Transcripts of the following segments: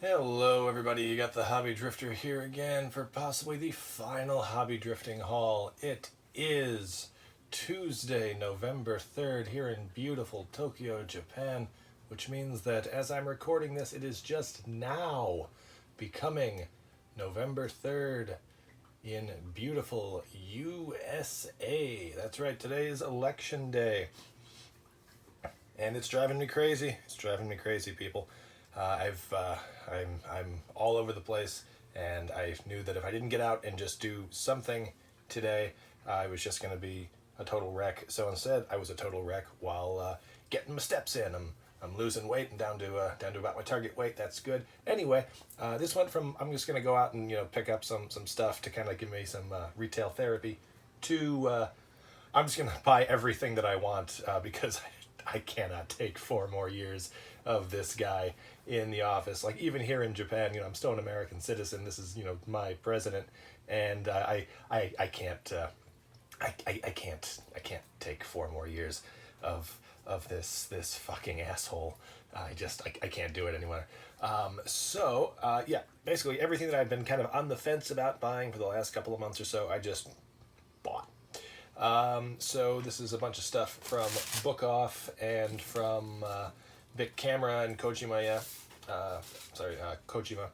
Hello, everybody. You got the Hobby Drifter here again for possibly the final Hobby Drifting haul. It is Tuesday, November 3rd, here in beautiful Tokyo, Japan, which means that as I'm recording this, it is just now becoming November 3rd in beautiful USA. That's right, today is Election Day. And it's driving me crazy. It's driving me crazy, people. I'm all over the place, and I knew that if I didn't get out and just do something today, I was just going to be a total wreck. So instead, I was a total wreck while getting my steps in. I'm losing weight and down to about my target weight. That's good. Anyway, this went from I'm just going to go out and pick up some stuff to kind of give me some retail therapy to I'm just going to buy everything that I want because I cannot take 4 more years of this guy in the office. Like, even here in Japan, I'm still an American citizen. This is, my president, and I can't I can't take 4 more years of this fucking asshole. I can't do it anymore. Yeah, basically everything that I've been kind of on the fence about buying for the last couple of months or so, I just bought. So this is a bunch of stuff from Book Off and from Vic Camera and Kojima, Kojima,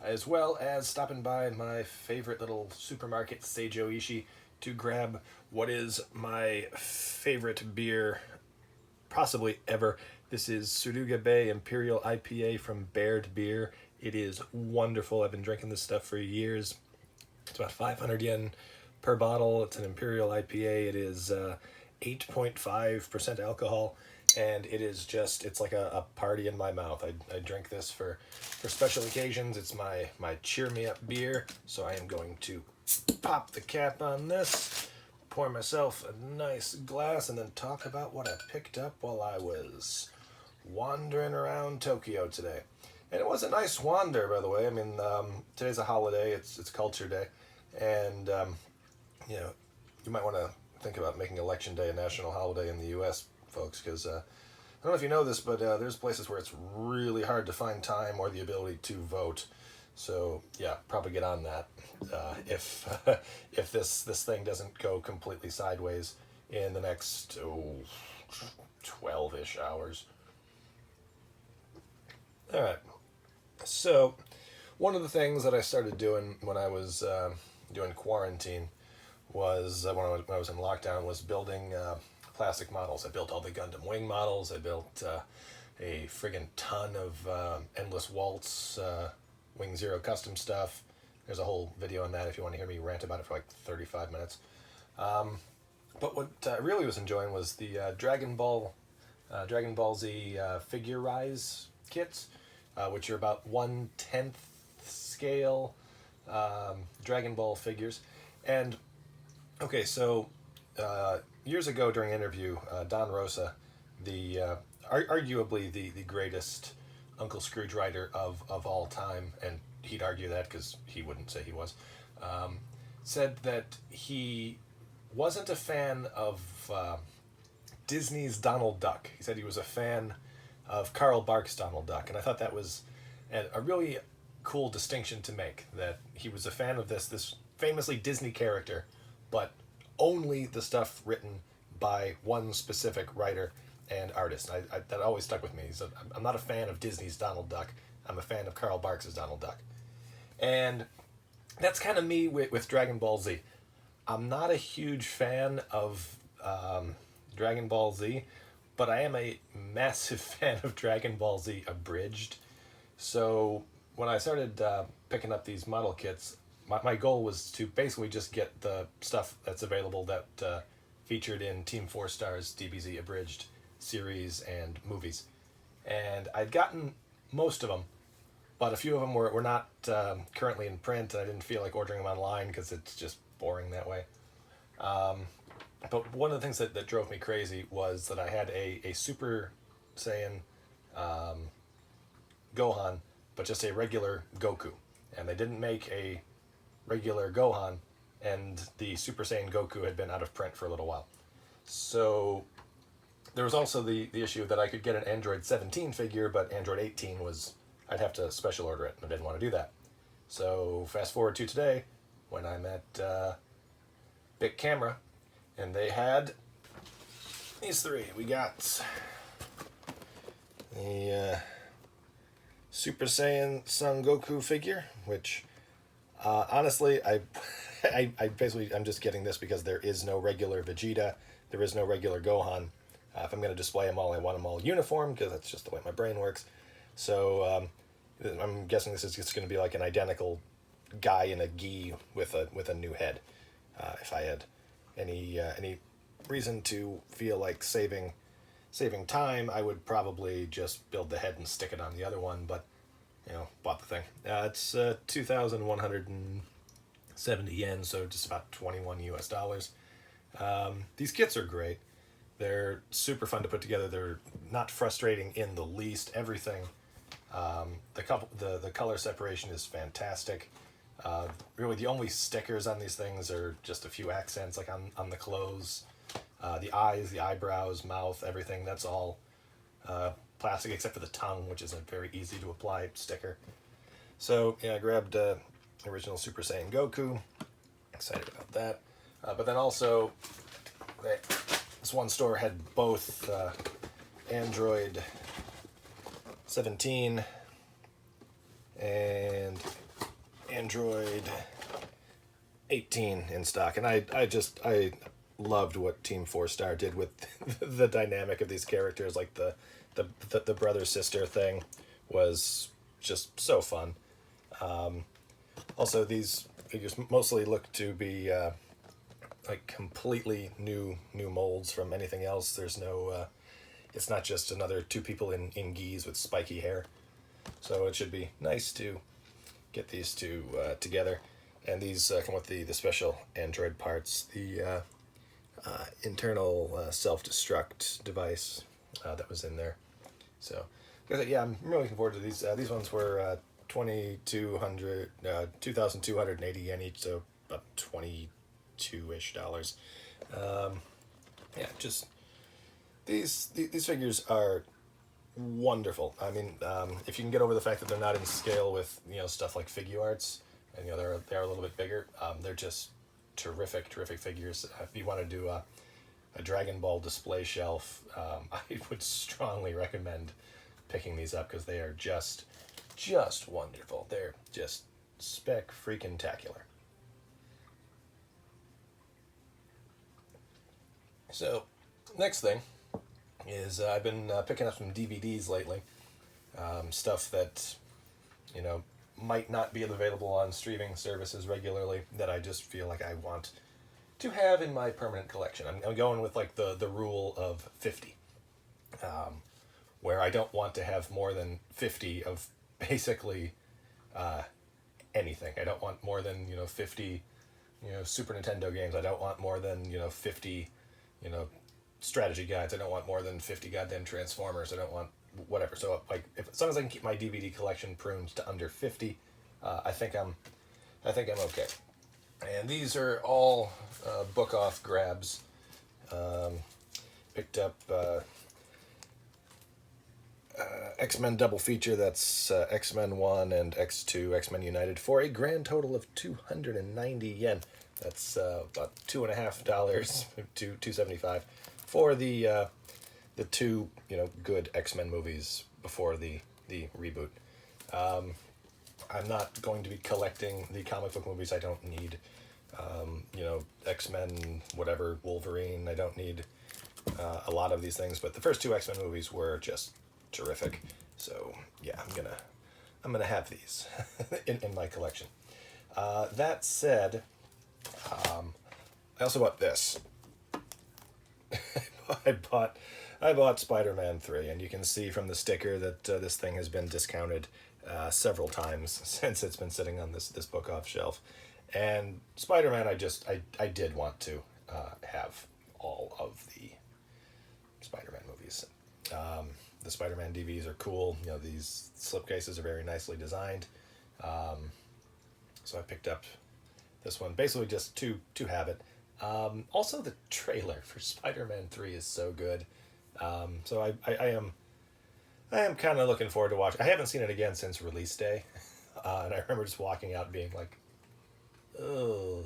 as well as stopping by my favorite little supermarket, Seijo Ishi, to grab what is my favorite beer possibly ever. This is Suruga Bay Imperial IPA from Baird Beer. It is wonderful. I've been drinking this stuff for years. It's about 500 yen per bottle. It's an Imperial IPA. It is 8.5% alcohol, and it is just, it's like a party in my mouth. I drink this for special occasions. It's my cheer me up beer, so I am going to pop the cap on this, pour myself a nice glass, and then talk about what I picked up while I was wandering around Tokyo today. And it was a nice wander, by the way. I mean, today's a holiday. It's Culture Day, and you might want to think about making Election Day a national holiday in the U.S., folks, because I don't know if you know this, but there's places where it's really hard to find time or the ability to vote. So yeah, probably get on that if if this thing doesn't go completely sideways in the next 12-ish hours. All right. So one of the things that I started doing when I was doing quarantine was when I was in lockdown was building plastic models. I built all the Gundam Wing models. I built a friggin' ton of Endless Waltz Wing Zero custom stuff. There's a whole video on that if you want to hear me rant about it for like 35 minutes. But what I really was enjoying was the Dragon Ball Z figure rise kits, which are about 1/10 scale Dragon Ball figures. And okay, so years ago during an interview, Don Rosa, arguably the greatest Uncle Scrooge writer of all time, and he'd argue that because he wouldn't say he was, said that he wasn't a fan of Disney's Donald Duck. He said he was a fan of Carl Barks' Donald Duck, and I thought that was a really cool distinction to make, that he was a fan of this famously Disney character, but only the stuff written by one specific writer and artist. That always stuck with me. He said, I'm not a fan of Disney's Donald Duck. I'm a fan of Carl Barks' Donald Duck. And that's kind of me with Dragon Ball Z. I'm not a huge fan of Dragon Ball Z, but I am a massive fan of Dragon Ball Z Abridged. So when I started picking up these model kits, my goal was to basically just get the stuff that's available that featured in Team 4 Star's DBZ Abridged series and movies. And I'd gotten most of them, but a few of them were not currently in print, and I didn't feel like ordering them online because it's just boring that way. But one of the things that drove me crazy was that I had a Super Saiyan Gohan, but just a regular Goku. And they didn't make a regular Gohan, and the Super Saiyan Goku had been out of print for a little while. So there was also the issue that I could get an Android 17 figure, but Android 18 was I'd have to special order it, and I didn't want to do that. So fast forward to today, when I'm at Big Camera, and they had these three. We got the Super Saiyan Son Goku figure, which honestly, I basically, I'm just getting this because there is no regular Vegeta, there is no regular Gohan. If I'm going to display them all, I want them all uniform because that's just the way my brain works. So I'm guessing this is just going to be like an identical guy in a gi with a new head. If I had any reason to feel like saving time, I would probably just build the head and stick it on the other one. But bought the thing. It's 2,170 yen, so just about $21 US. These kits are great. They're super fun to put together. They're not frustrating in the least. Everything, the color separation is fantastic. Really, the only stickers on these things are just a few accents, like on the clothes, the eyes, the eyebrows, mouth, everything. That's all plastic except for the tongue, which is a very easy to apply sticker. So yeah, I grabbed original Super Saiyan Goku. Excited about that. But then also, this one store had both Android 17 and Android 18 in stock, and I loved what Team 4-Star did with the dynamic of these characters. Like the brother sister thing was just so fun. Also, these figures mostly look to be like completely new molds from anything else. There's no it's not just another two people in gis with spiky hair. So it should be nice to get these two together. And these come with the special Android parts, the internal self-destruct device that was in there. So yeah, I'm really looking forward to these. These ones were 2,280 yen each, so about $22-ish. Yeah, just these figures are wonderful. I mean, if you can get over the fact that they're not in scale with stuff like Figuarts, and they're a little bit bigger, they're just terrific figures. If you want to do a Dragon Ball display shelf, I would strongly recommend picking these up because they are just wonderful. They're just spec-freaking-tacular. So, next thing is I've been picking up some DVDs lately. Stuff that, might not be available on streaming services regularly that I just feel like I want to have in my permanent collection. I'm going with like the rule of 50, where I don't want to have more than 50 of basically anything. I don't want more than 50 Super Nintendo games. I don't want more than 50 strategy guides. I don't want more than 50 goddamn Transformers. I don't want whatever. So like, as long as I can keep my DVD collection pruned to under 50, I think I'm okay. And these are all book off grabs. Picked up X-Men double feature. That's X-Men 1 and X2 X-Men United for a grand total of 290 yen. That's about $2.50 to $2.75 for the two good X-Men movies before the reboot. I'm not going to be collecting the comic book movies I don't need. X-Men, whatever, Wolverine. I don't need a lot of these things, but the first two X-Men movies were just terrific. So yeah, I'm gonna have these in my collection. That said, I also bought this. I bought Spider-Man 3, and you can see from the sticker that this thing has been discounted several times since it's been sitting on this book off shelf. And Spider-Man, I did want to have all of the Spider-Man movies. The Spider-Man DVDs are cool. These slipcases are very nicely designed. So I picked up this one basically just to have it. Also, the trailer for Spider-Man 3 is so good. So I am kind of looking forward to watching. I haven't seen it again since release day, and I remember just walking out being like, "Oh,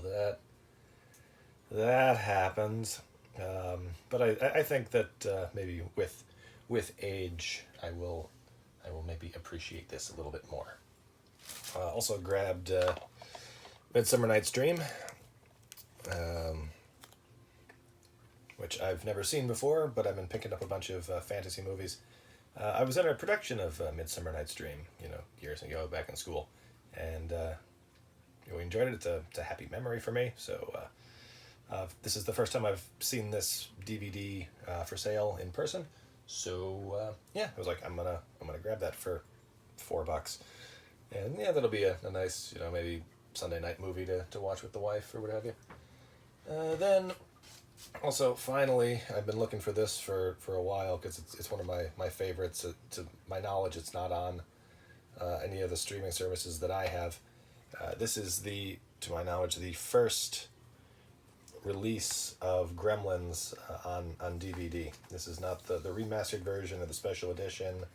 that happens." But I think that maybe with age, I will maybe appreciate this a little bit more. Also grabbed Midsummer Night's Dream, um, which I've never seen before, but I've been picking up a bunch of fantasy movies. I was in a production of Midsummer Night's Dream, years ago back in school, and we enjoyed it. It's a happy memory for me. So this is the first time I've seen this DVD for sale in person. So yeah, I was like, I'm gonna grab that for $4, and yeah, that'll be a nice maybe Sunday night movie to watch with the wife or what have you. Then also, finally, I've been looking for this for a while because it's one of my favorites. To my knowledge, it's not on any of the streaming services that I have. This is to my knowledge, the first release of Gremlins on DVD. This is not the remastered version or the special edition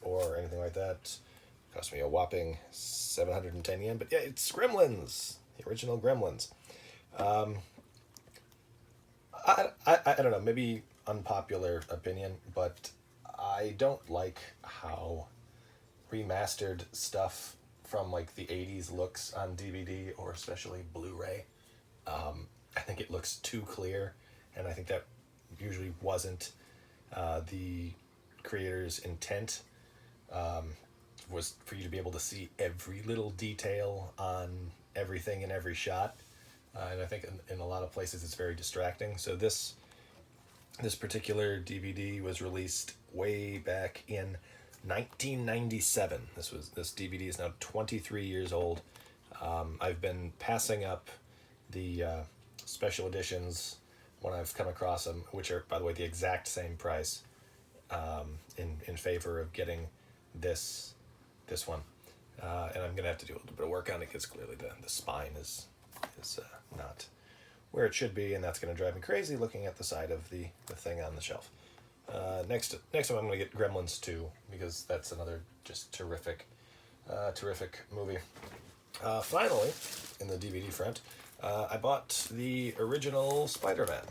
or anything like that. It cost me a whopping 710 yen, but yeah, it's Gremlins, the original Gremlins. I don't know, maybe unpopular opinion, but I don't like how remastered stuff from like the 80s looks on DVD or especially Blu-ray. I think it looks too clear, and I think that usually wasn't the creator's intent. Was for you to be able to see every little detail on everything in every shot. And I think in a lot of places it's very distracting. So this particular DVD was released way back in 1997. This DVD is now 23 years old. I've been passing up the special editions when I've come across them, which are, by the way, the exact same price, in favor of getting this one. And I'm gonna have to do a little bit of work on it because clearly the spine is not where it should be, and that's going to drive me crazy looking at the side of the thing on the shelf. Next time I'm going to get Gremlins 2 because that's another just terrific movie. Finally, in the DVD front, I bought the original Spider-Man.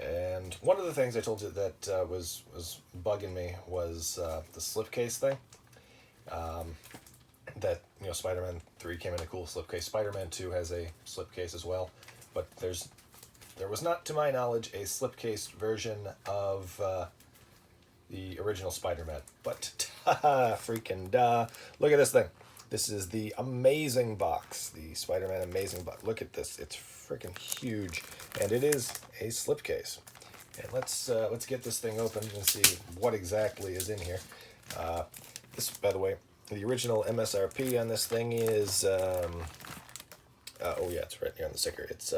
And one of the things I told you that was bugging me was the slipcase thing. That Spider-Man 3 came in a cool slipcase. Spider-Man 2 has a slipcase as well, but there was not, to my knowledge, a slipcase version of the original Spider-Man. But freaking duh! Look at this thing. This is the Amazing Box, the Spider-Man Amazing Box. Look at this; it's freaking huge, and it is a slipcase. And let's get this thing open and see what exactly is in here. This, by the way. The original MSRP on this thing is, oh yeah, it's right here on the sticker. It's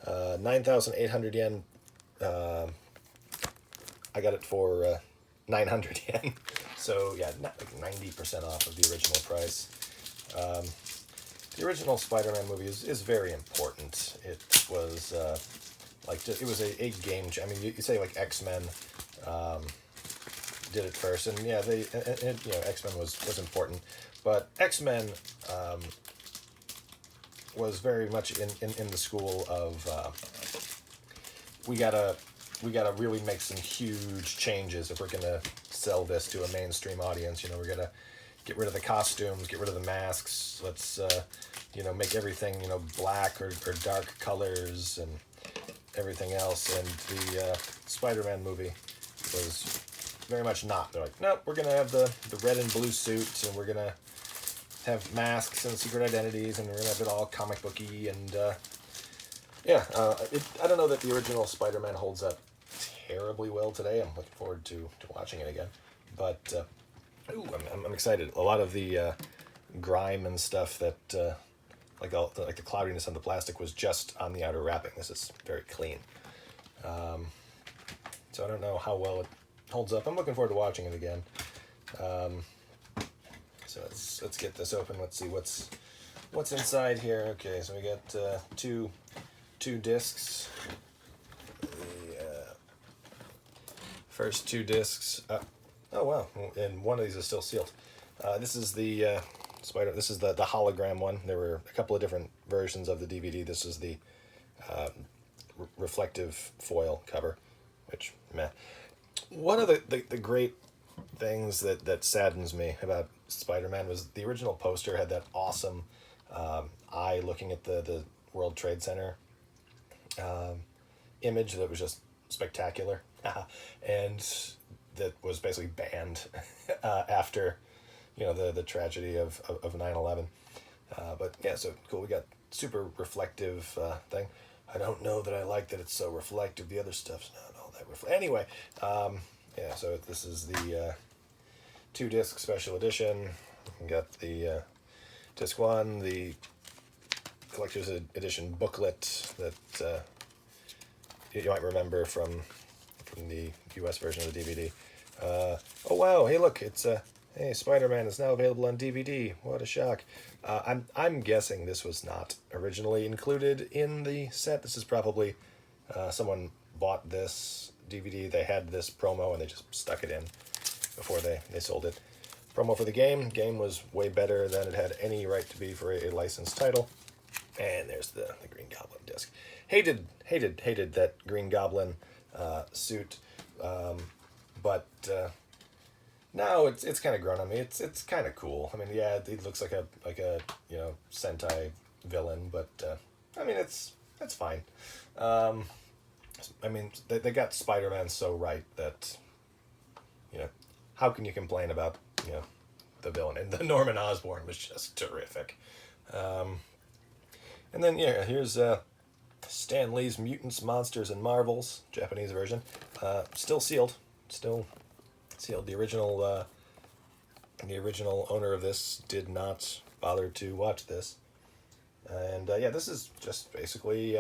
9,800 yen. I got it for 900 yen. So yeah, not like 90% off of the original price. The original Spider-Man movie is very important. It was it was a game. I mean, you say like X-Men. Did it first, and yeah, X-Men was important, but X-Men was very much in the school of we gotta really make some huge changes if we're gonna sell this to a mainstream audience. We're gonna get rid of the costumes, get rid of the masks. Let's make everything black or dark colors and everything else. And the Spider-Man movie was very much not. They're like, nope, we're gonna have the red and blue suits, and we're gonna have masks and secret identities, and we're gonna have it all comic booky, and I don't know that the original Spider-Man holds up terribly well today. I'm looking forward to watching it again, but I'm excited. A lot of the grime and stuff that like the cloudiness on the plastic was just on the outer wrapping. This is very clean, so I don't know how well it holds up. I'm looking forward to watching it again. So let's get this open. Let's see what's inside here. Okay, so we got two discs. First two discs. Oh wow, and one of these is still sealed. This is the Spider. This is the hologram one. There were a couple of different versions of the DVD. This is the reflective foil cover, which meh. One of the great things that saddens me about Spider-Man was the original poster had that awesome eye looking at the World Trade Center image that was just spectacular, and that was basically banned after the tragedy of 9/11. But yeah, so cool. We got super reflective thing. I don't know that I like that it's so reflective. The other stuff's not all that anyway. Yeah, so this is the 2-disc special edition. We got the disc 1, the collector's edition booklet that you might remember from the US version of the DVD. Oh wow! Hey, look! It's hey, Spider-Man is now available on DVD. What a shock! I'm guessing this was not originally included in the set. This is probably someone bought this DVD. They had this promo and they just stuck it in before they sold it. Promo for the game. Game was way better than it had any right to be for a licensed title. And there's the Green Goblin disc. Hated that Green Goblin suit, but now it's kind of grown on me. It's kind of cool. I mean, yeah, it looks like a Sentai villain, but I mean it's fine. I mean they got Spider-Man so right that how can you complain about the villain? And the Norman Osborn was just terrific. And then here's Stan Lee's Mutants, Monsters, and Marvels, Japanese version. Still sealed. Still sealed. The original owner of this did not bother to watch this. And this is just basically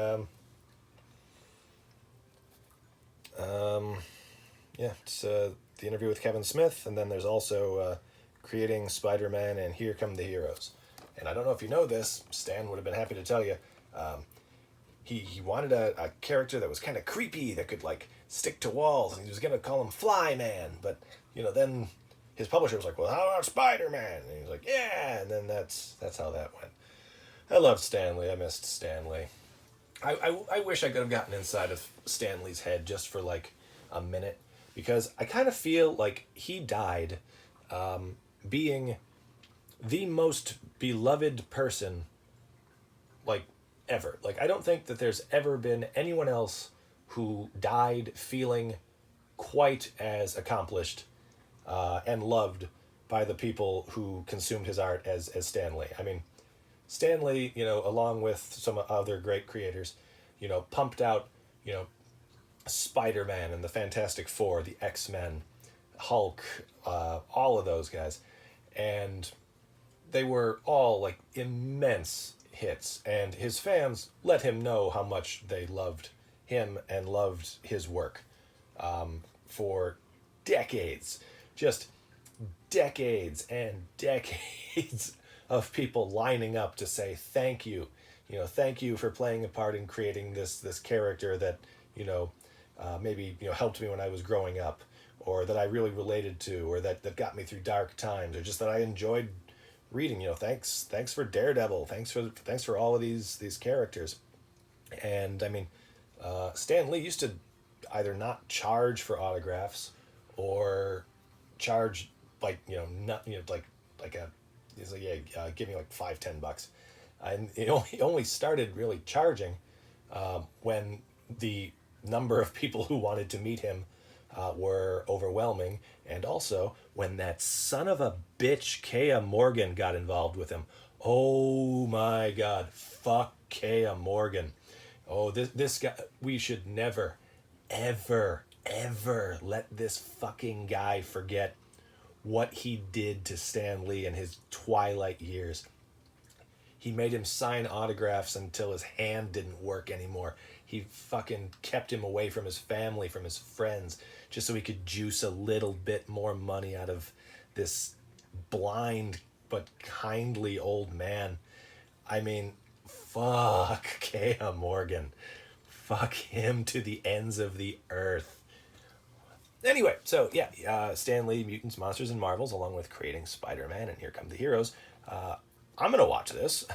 it's the interview with Kevin Smith, and then there's also Creating Spider-Man and Here Come the Heroes. And I don't know if you know this, Stan would have been happy to tell you, he wanted a character that was kind of creepy, that could like stick to walls, and he was going to call him Flyman, but then his publisher was like, well, how about Spider-Man? And he was like, yeah, and then that's how that went. I loved Stan Lee. I missed Stan Lee. I wish I could have gotten inside of Stan Lee's head just for like a minute, because I kind of feel like he died being the most beloved person like ever. Like, I don't think that there's ever been anyone else who died feeling quite as accomplished and loved by the people who consumed his art as Stan Lee. I mean, Stan Lee, along with some other great creators, pumped out, Spider-Man and the Fantastic Four, the X-Men, Hulk, all of those guys. And they were all like immense hits, and his fans let him know how much they loved him and loved his work for decades. Just decades and decades of people lining up to say thank you. Thank you for playing a part in creating this character that, maybe, helped me when I was growing up, or that I really related to, or that got me through dark times, or just that I enjoyed reading. Thanks for Daredevil. Thanks for all of these characters. And I mean, Stan Lee used to either not charge for autographs or charge like give me like $5-10, and he only started really charging when the number of people who wanted to meet him were overwhelming, and also when that son of a bitch Kea Morgan got involved with him. Oh my God, fuck Kea Morgan. Oh, this guy, we should never, ever, ever let this fucking guy forget what he did to Stan Lee in his twilight years. He made him sign autographs until his hand didn't work anymore. He fucking kept him away from his family, from his friends, just so he could juice a little bit more money out of this blind but kindly old man. I mean, fuck Kea Morgan. Fuck him to the ends of the earth. Anyway, so yeah, Stan Lee, Mutants, Monsters, and Marvels, along with creating Spider-Man and Here Come the Heroes. I'm gonna watch this,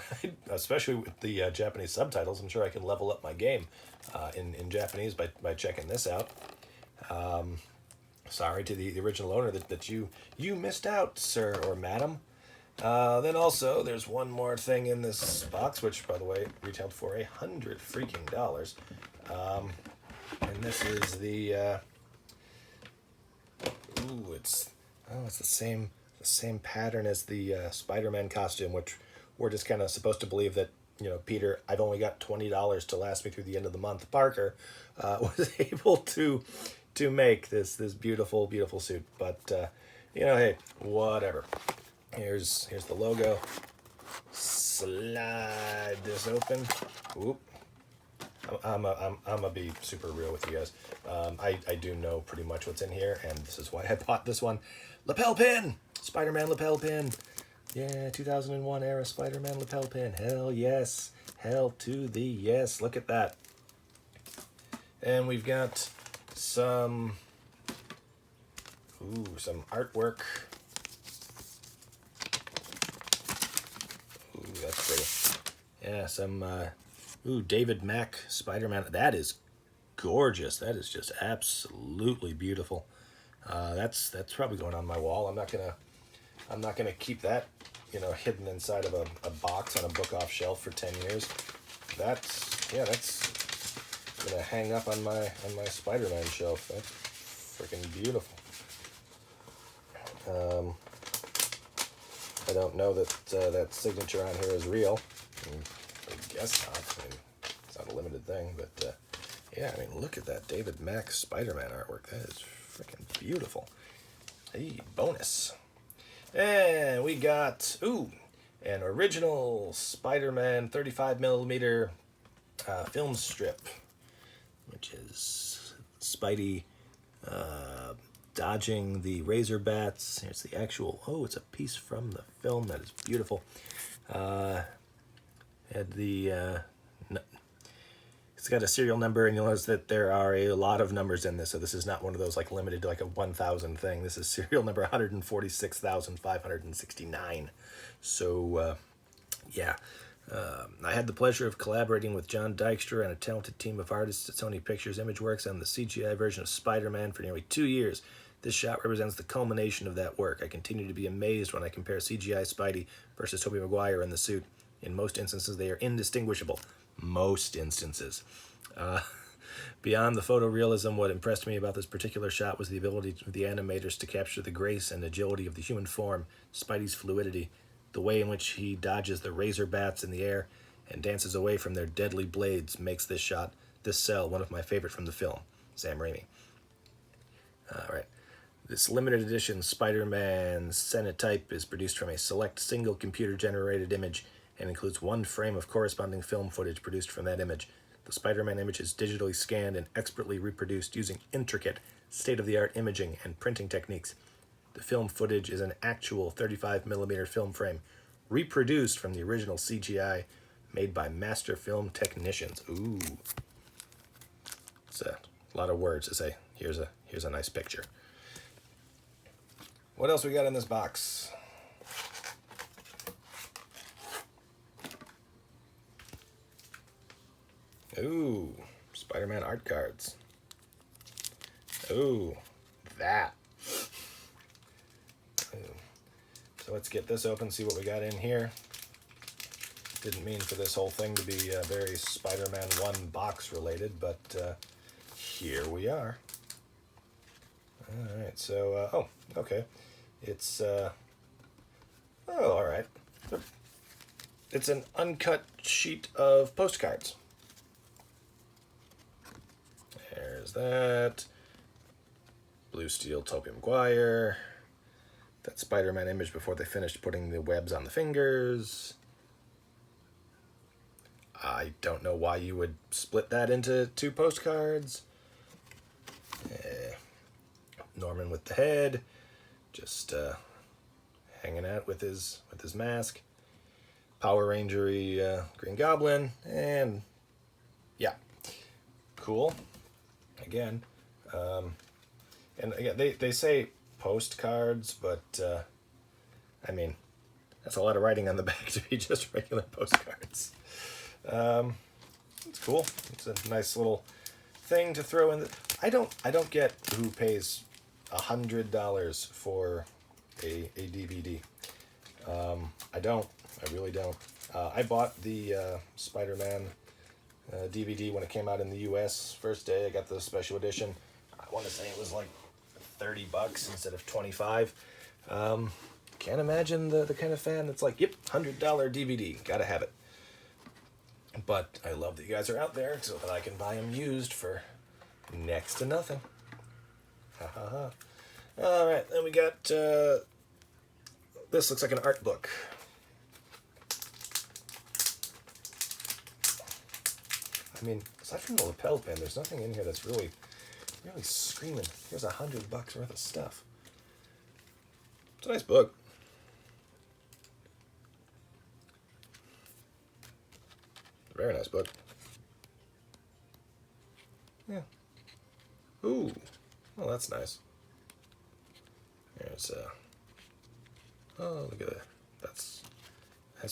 especially with the Japanese subtitles. I'm sure I can level up my game in Japanese by checking this out. Sorry to the original owner that you missed out, sir or madam. Then also, there's one more thing in this box, which, by the way, retailed for $100 freaking. And this is the it's the same pattern as the Spider-Man costume, which we're just kind of supposed to believe that Peter, I've only got $20 to last me through the end of the month. Parker was able to make this beautiful suit, but hey, whatever. Here's the logo. Slide this open. Oop. I'm gonna be super real with you guys. I do know pretty much what's in here, and this is why I bought this one. Lapel pin, Spider-Man lapel pin. Yeah, 2001 era Spider-Man lapel pin. Hell yes, hell to the yes. Look at that. And we've got some artwork. Ooh, that's pretty. Yeah, some David Mack Spider-Man. That is gorgeous. That is just absolutely beautiful. That's probably going on my wall. I'm not gonna keep that hidden inside of a box on a book off shelf for 10 years. That's gonna hang up on my Spider-Man shelf. That's freaking beautiful. I don't know that that signature on here is real. I guess not. I mean, it's not a limited thing, but yeah, I mean, look at that David Mack Spider-Man artwork. That is freaking beautiful. Hey, bonus. And we got an original Spider-Man 35mm film strip, which is Spidey dodging the razor bats. Here's the actual. It's a piece from the film. That is beautiful. Had the it's got a serial number, and you'll notice that there are a lot of numbers in this. So this is not one of those like limited to like a 1,000 thing. This is serial number 146,569. So yeah. I had the pleasure of collaborating with John Dykstra and a talented team of artists at Sony Pictures Imageworks on the CGI version of Spider-Man for nearly 2 years. This shot represents the culmination of that work. I continue to be amazed when I compare CGI Spidey versus Tobey Maguire in the suit. In most instances, they are indistinguishable. Most instances. Beyond the photorealism, what impressed me about this particular shot was the ability of the animators to capture the grace and agility of the human form, Spidey's fluidity, the way in which he dodges the razor bats in the air and dances away from their deadly blades makes this cell, one of my favorite from the film. Sam Raimi. All right. This limited edition Spider-Man Cenotype is produced from a select single computer-generated image and includes one frame of corresponding film footage produced from that image. The Spider-Man image is digitally scanned and expertly reproduced using intricate, state-of-the-art imaging and printing techniques. The film footage is an actual 35mm film frame, reproduced from the original CGI made by master film technicians. Ooh. It's a lot of words to say. Here's a nice picture. What else we got in this box? Ooh, Spider-Man art cards. Ooh, that. Ooh. So let's get this open, see what we got in here. Didn't mean for this whole thing to be very Spider-Man 1 box related, but here we are. All right, so, okay. It's, all right. It's an uncut sheet of postcards. There's that. Blue Steel, Tobey Maguire. That Spider-Man image before they finished putting the webs on the fingers. I don't know why you would split that into 2 postcards. Norman with the head, just hanging out with his mask. Power Ranger-y Green Goblin, and yeah, cool. Again, And again, they say postcards, but I mean, that's a lot of writing on the back to be just regular postcards. It's cool. It's a nice little thing to throw in. I don't get who pays $100 for a DVD. I don't. I really don't. I bought the Spider-Man DVD when it came out in the U.S. First day. I got the special edition. I want to say it was like $30 instead of 25. Can't imagine the kind of fan that's like, yep, $100 DVD, gotta have it. But I love that you guys are out there so that I can buy them used for next to nothing. Ha ha ha. All right, then we got this looks like an art book. I mean, aside from the lapel pin, there's nothing in here that's really screaming. Here's $100 worth of stuff. It's a nice book. Very nice book. Yeah. Ooh. Well, that's nice. There's oh, look at that. That's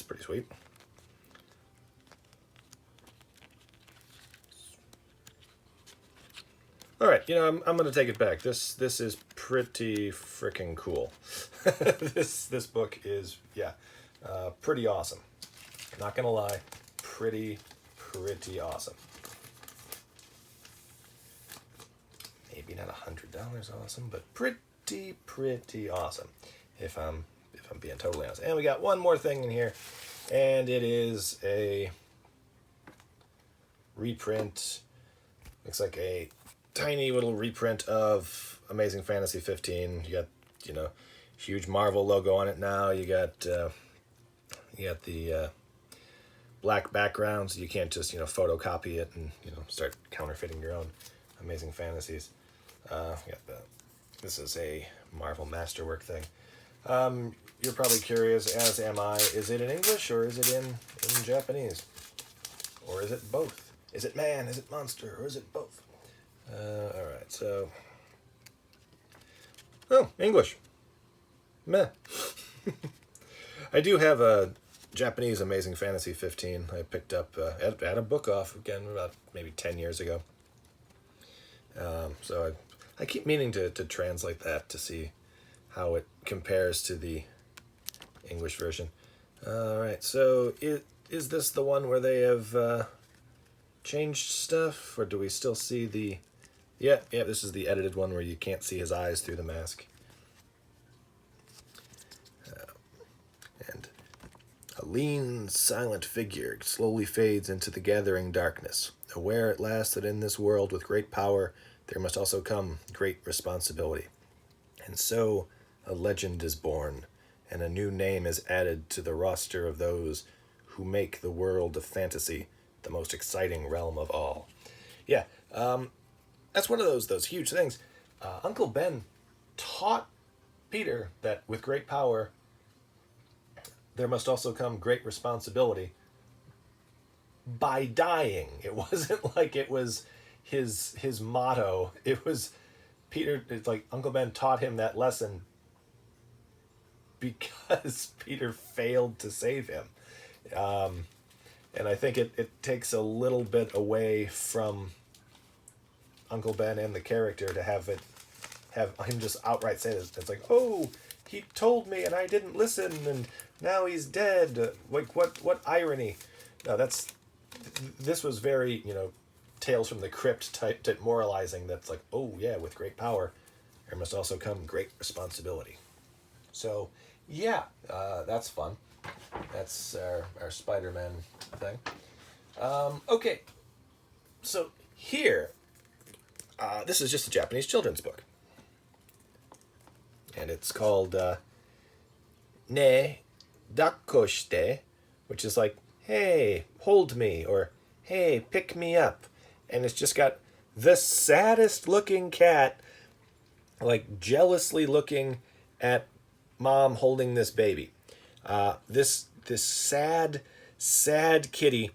pretty sweet. All right, I'm gonna take it back. This is pretty freaking cool. This book is pretty awesome. Not gonna lie, pretty awesome. Maybe not $100 awesome, but pretty awesome. If I'm being totally honest. And we got one more thing in here, and it is a reprint. Looks like a tiny little reprint of Amazing Fantasy 15. You got, huge Marvel logo on it now. You got the black background, so you can't just, photocopy it and, start counterfeiting your own Amazing Fantasies. This is a Marvel Masterwork thing. You're probably curious, as am I, is it in English or is it in Japanese? Or is it both? Is it man, is it monster, or is it both? Alright, so... Oh, English. Meh. I do have a Japanese Amazing Fantasy 15 I picked up at a book off, again, about maybe 10 years ago. So I keep meaning to translate that to see how it compares to the English version. Alright, so is this the one where they have changed stuff, or do we still see the... Yeah, this is the edited one where you can't see his eyes through the mask. And a lean, silent figure slowly fades into the gathering darkness, aware at last that in this world with great power there must also come great responsibility. And so a legend is born, and a new name is added to the roster of those who make the world of fantasy the most exciting realm of all. Yeah, that's one of those huge things. Uncle Ben taught Peter that with great power, there must also come great responsibility by dying. It wasn't like it was his motto. It was Peter. It's like Uncle Ben taught him that lesson because Peter failed to save him. And I think it takes a little bit away from Uncle Ben and the character to have him just outright say this. It's like, oh, he told me and I didn't listen and now he's dead. Like, what irony? No, this was very, Tales from the Crypt type moralizing. That's like, oh yeah, with great power there must also come great responsibility. So yeah, that's fun. That's our Spider-Man thing. Okay, so here, this is just a Japanese children's book. And it's called Ne Dakko Shite, which is like, hey, hold me, or hey, pick me up. And it's just got the saddest looking cat, like jealously looking at mom holding this baby. This sad kitty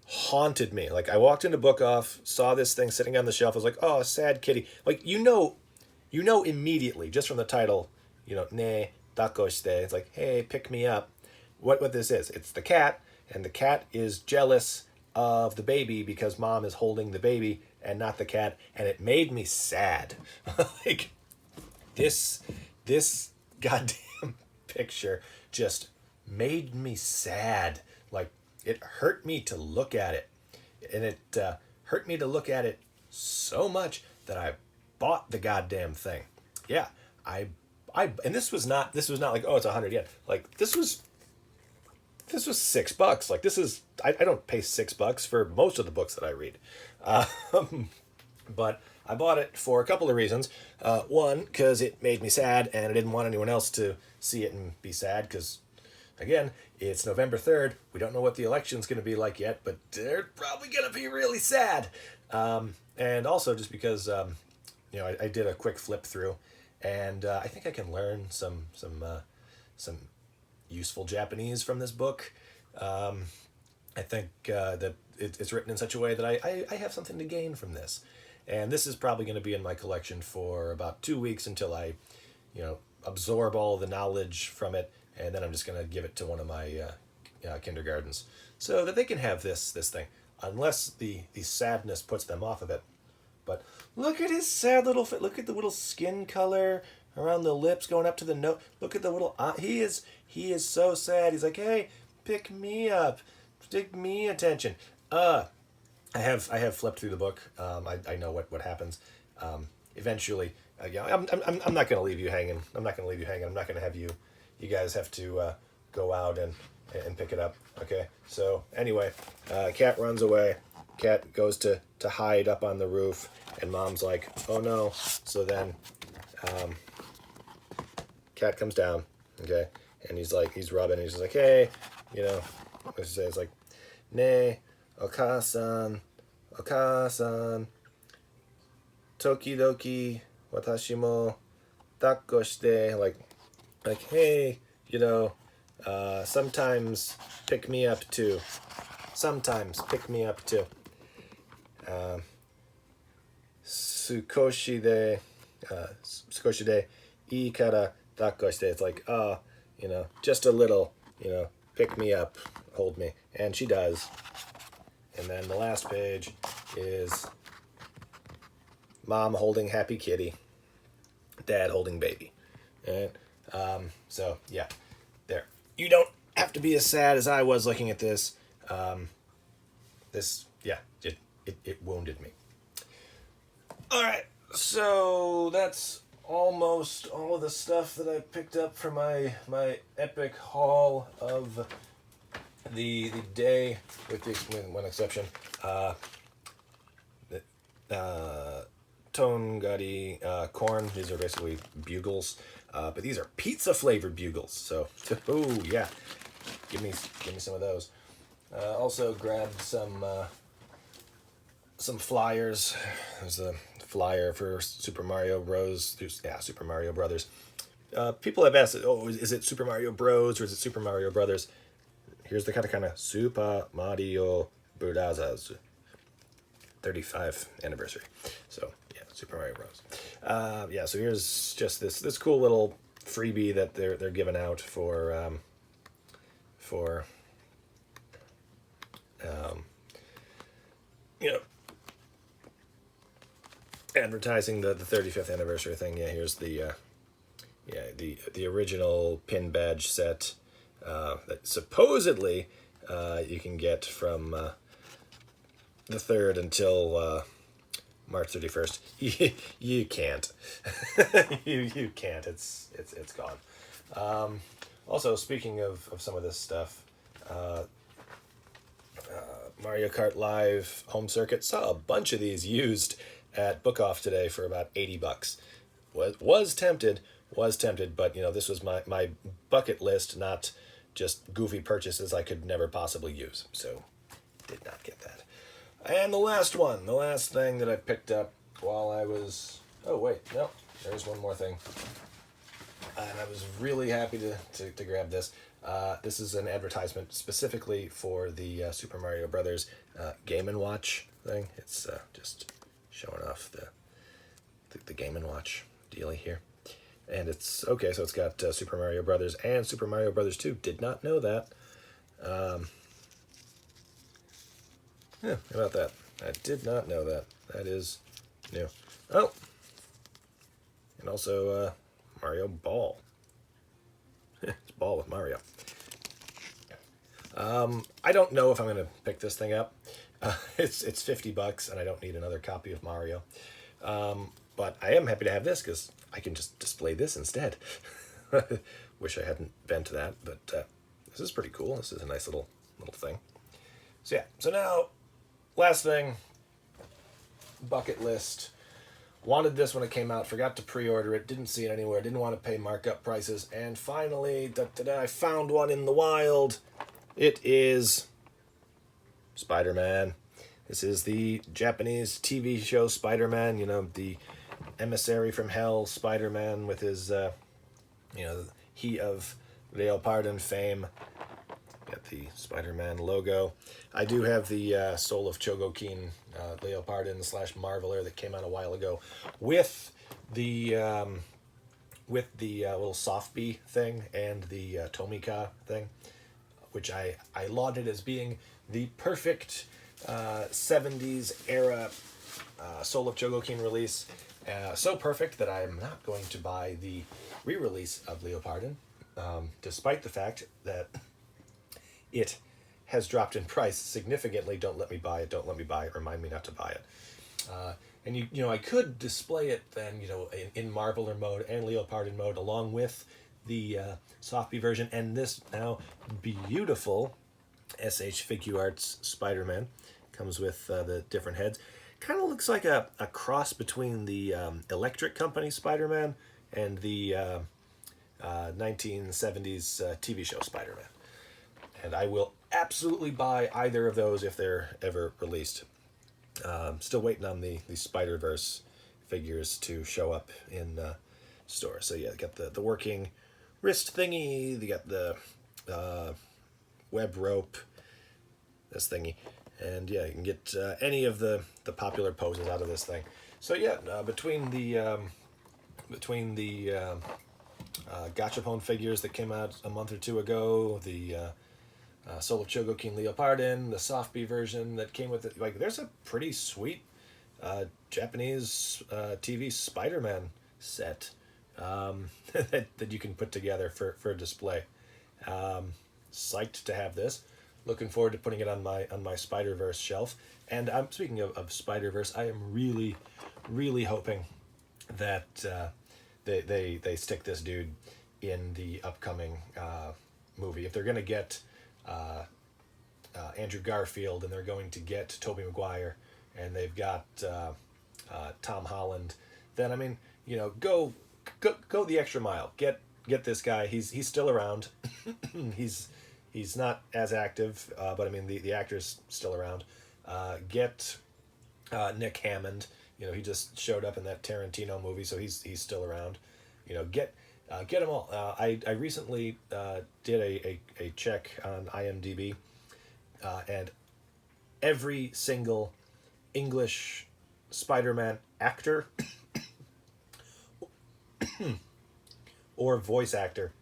haunted me. Like, I walked into Book Off, saw this thing sitting on the shelf. I was like, oh, sad kitty. Like, you you know immediately just from the title, ne dakoshite. It's like, hey, pick me up. What this is? It's the cat, and the cat is jealous of the baby because mom is holding the baby and not the cat, and it made me sad. Like this goddamn picture just made me sad. Like it hurt me to look at it, and it hurt me to look at it so much that I bought the goddamn thing. Yeah, and this was not like, oh, it's 100 yen. Like this was $6. Like this is I don't pay $6 for most of the books that I read, but I bought it for a couple of reasons. One, because it made me sad, and I didn't want anyone else to see it and be sad. Because again, it's November 3rd. We don't know what the election's going to be like yet, but they're probably going to be really sad. And also just because I did a quick flip through, and I think I can learn some useful Japanese from this book. I think that it's written in such a way that I have something to gain from this. And this is probably going to be in my collection for about 2 weeks until I, absorb all the knowledge from it, and then I'm just going to give it to one of my kindergartens so that they can have this thing, unless the sadness puts them off of it. But look at his sad little fit. Look at the little skin color around the lips going up to the nose. Look at the little he is so sad. He's like, hey, pick me up, give me attention. I have flipped through the book. I know what happens. Eventually, I'm not going to leave you hanging. I'm not going to have you guys have to go out and pick it up. Okay. So anyway, cat runs away. Cat goes to hide up on the roof, and mom's like, oh no. So then, cat comes down. Okay. And he's rubbing, and he's just like, hey, it's like, ne, okasan, tokidoki, watashi mo dakko shite, like, hey, sometimes pick me up too. Sometimes pick me up too. Sukoshi de ii kara dakko shite. It's like, just a little, pick me up, hold me. And she does. And then the last page is mom holding happy kitty, dad holding baby. And so yeah, there. You don't have to be as sad as I was looking at this. It wounded me. All right, so that's almost all of the stuff that I picked up for my epic haul of the day, with one exception. Tongari corn. These are basically bugles, but these are pizza flavored bugles. So, oh yeah, give me some of those. Also grabbed some flyers. There's a flyer for Super Mario Bros. Super Mario Brothers. People have asked, oh, is it Super Mario Bros. Or is it Super Mario Brothers? Here's the kind of Super Mario Bros. 35th anniversary. So yeah, Super Mario Bros. So here's just this cool little freebie that they're giving out for advertising the 35th anniversary thing. Yeah, here's the original pin badge set that supposedly you can get from the 3rd until March 31st. You can't. you can't. It's gone. Also, speaking of some of this stuff, Mario Kart Live Home Circuit, saw a bunch of these used at Book Off today for about $80. Was tempted, but this was my bucket list, not just goofy purchases I could never possibly use. So did not get that. And the last thing that I picked up while I was... Oh, wait, no, there's one more thing. And I was really happy to grab this. This is an advertisement specifically for the Super Mario Brothers Game & Watch thing. It's just showing off the Game & Watch dealy here. And it's, okay, so it's got Super Mario Brothers and Super Mario Brothers 2. Did not know that. Yeah, how about that? I did not know that. That is new. Oh! And also Mario Ball. It's Ball with Mario. I don't know if I'm going to pick this thing up. It's $50, and I don't need another copy of Mario. But I am happy to have this, because I can just display this instead. Wish I hadn't been to that, but this is pretty cool. This is a nice little thing. So yeah, so now, last thing, bucket list. Wanted this when it came out, forgot to pre-order it, didn't see it anywhere, didn't want to pay markup prices, and finally, I found one in the wild. It is Spider-Man. This is the Japanese TV show Spider-Man, you know, the emissary from hell Spider-Man with his, he of Leopardon fame. Got the Spider-Man logo. I do have the Soul of Chogokin Leopardon / Marveler that came out a while ago with the little Softbee thing and the Tomika thing, which I lauded as being the perfect 70s era Soul of Chogokin release. So perfect that I am not going to buy the re-release of Leopardon, despite the fact that it has dropped in price significantly. Don't let me buy it. Don't let me buy it. Remind me not to buy it. And you know, I could display it then, you know, in Marveler mode and Leopardon mode, along with the Softbee version and this now beautiful SH Figuarts Spider-Man. Comes with the different heads. Kind of looks like a cross between the Electric Company Spider-Man and the 1970s TV show Spider-Man. And I will absolutely buy either of those if they're ever released. Still waiting on the Spider-Verse figures to show up in stores. So yeah, they got the working wrist thingy, they got the web rope, this thingy. And yeah, you can get any of the popular poses out of this thing. So yeah, between the Gachapon figures that came out a month or two ago, the Soul of Chogokin Leopardon, the Softbee version that came with it, like, there's a pretty sweet Japanese TV Spider-Man set that you can put together for display. Psyched to have this. Looking forward to putting it on my Spider-Verse shelf. And I'm speaking of Spider-Verse, I am really, really hoping that they stick this dude in the upcoming movie. If they're going to get Andrew Garfield and they're going to get Tobey Maguire and they've got Tom Holland, then I mean, you know, go the extra mile. Get this guy. He's still around. He's not as active, but I mean the actor's still around. Get Nick Hammond. You know, he just showed up in that Tarantino movie, so he's still around. You know, get them all. I recently did a check on IMDb, and every single English Spider-Man actor or voice actor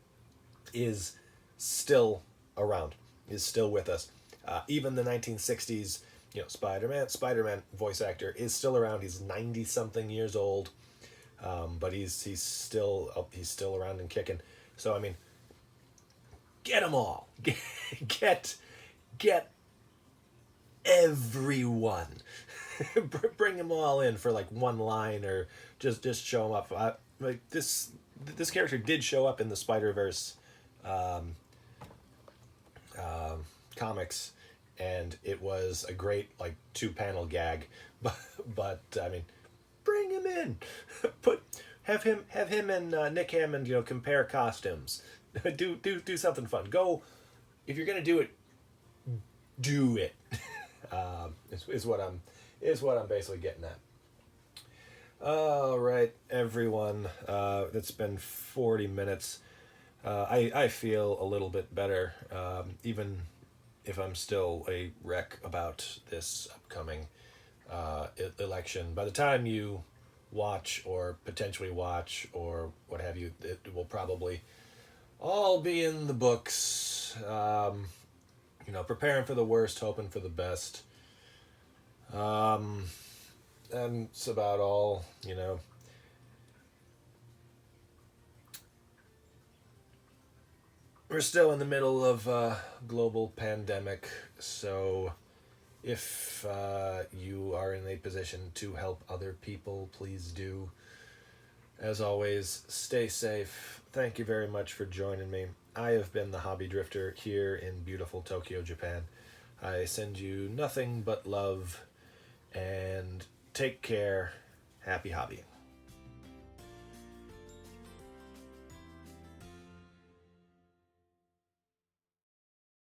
is still around, is still with us. Even the 1960s, you know, Spider-Man voice actor is still around. He's 90-something years old, but he's still around and kicking. So I mean, get them all. Get everyone. Bring them all in for like one line, or just show them up. Like this character did show up in the Spider-Verse comics, and it was a great like 2-panel gag. But I mean, bring him in. Have him and Nick Hammond, you know, compare costumes. do something fun. Go, if you're gonna do it, do it. Is what I'm basically getting at. All right, everyone. It's been 40 minutes. I feel a little bit better, even if I'm still a wreck about this upcoming election. By the time you watch or potentially watch or what have you. It will probably all be in the books. Preparing for the worst, hoping for the best. And it's about all, We're still in the middle of a global pandemic, so if you are in a position to help other people, please do. As always, stay safe. Thank you very much for joining me. I have been the Hobby Drifter here in beautiful Tokyo, Japan. I send you nothing but love, and take care. Happy hobbying.